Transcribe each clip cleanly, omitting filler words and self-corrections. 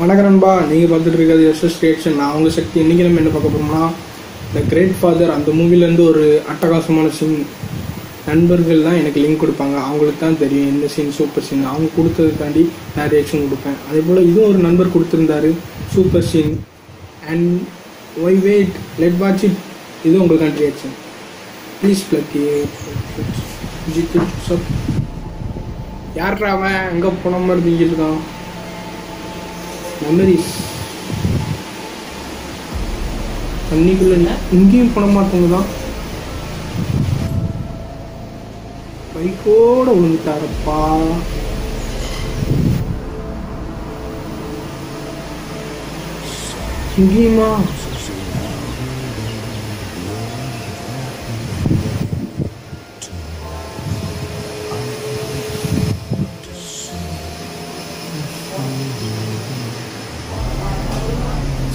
வணக்கம் நண்பா, நீங்கள் பார்த்துட்டு இருக்கிறது எஸ்எஸ் ரியாக்ஷன். நான் உங்கள் சக்தி. இன்றைக்கி நம்ம என்ன பார்க்க போகிறோம்னா, த கிரேட் ஃபாதர் அந்த மூவிலேருந்து ஒரு அட்டகாசமான சீன். நண்பர்கள் தான் எனக்கு லிங்க் கொடுப்பாங்க, அவங்களுக்கு தான் தெரியும் என்ன சீன் சூப்பர் சீன். அவங்க கொடுத்ததுக்காண்டி நான் ரியாக்ஷன் கொடுப்பேன். அதே போல் இதுவும் ஒரு நண்பர் கொடுத்துருந்தாரு super scene. And why wait, let watch it. இது உங்களுக்கான ரியாக்ஷன். ப்ளீஸ் பிளக் யார்ரா அவன் அங்கே போன மாதிரி திங்கிட்டு இருக்கான். மெமரிஸ் தண்ணிக்குள்ள இங்கேயும் போன மாட்டோங்க தான். பைக்கோட விழுந்துட்டாரப்பா. இங்கேயுமா?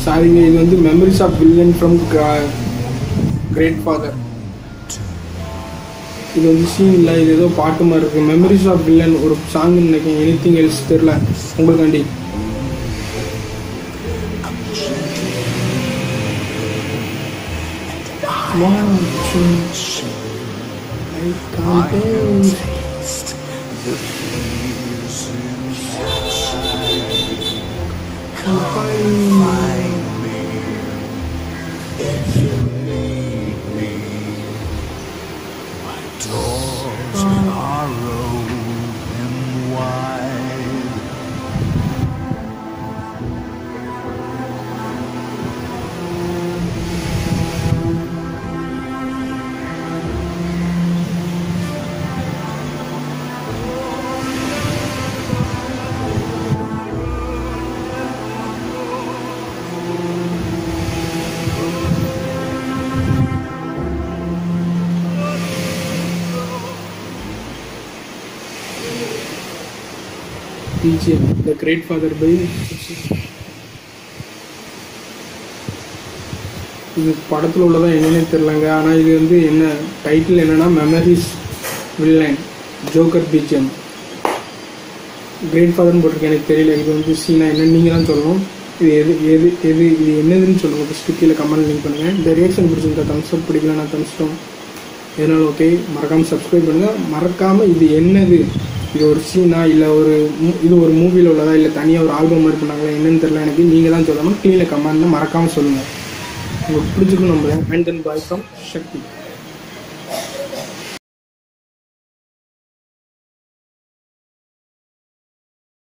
சாரிங்க, இது வந்து memories of villain from great father. இது வந்து சீன் இல்லை, இது ஏதோ பாட்டு மாதிரி இருக்கு. மெமரிஸ் ஆஃப் வில்லன் ஒரு சாங் நினைக்கிறேன், எனிதிங் எல்ஸ் தெரியல உங்களுக்காண்டி. BGM, The Great Father by இது படத்தில் உள்ளதான் என்னன்னே தெரியலங்க. ஆனால் இது வந்து என்ன டைட்டில் என்னன்னா, memories villain joker BGM. Great ஃபாதர்னு போட்டிருக்கேன், எனக்கு தெரியல. இது வந்து சீனா என்னன்னு நீங்கள் தான் சொல்லணும். இது இது என்னதுன்னு சொல்லுங்கள். ஃபஸ்ட்டு கீழே கமெண்ட் லிங்க் பண்ணுங்கள். இந்த ரியாக்ஷன் பிடிச்சிருந்தா தம்ஸ் அப், பிடிக்கல நான் தம்ஸ்ட்டோம். எதனால ஓகே, மறக்காமல் சப்ஸ்கிரைப் பண்ணுங்கள். மறக்காமல் இது என்னது, இது ஒரு சீனா இல்லை இது ஒரு மூவியில் உள்ளதா இல்லை தனியாக ஒரு ஆல்பம் மாதிரி பண்ணாங்களா என்னன்னு தெரியல எனக்கு. நீங்கள் தான் சொல்லணும். கீழே கமெண்ட்டில் மறக்காமல் சொல்லுங்கள். உங்களுக்கு பிடிச்சிருக்கும் நம்புறேன். And then boy from Sakthi.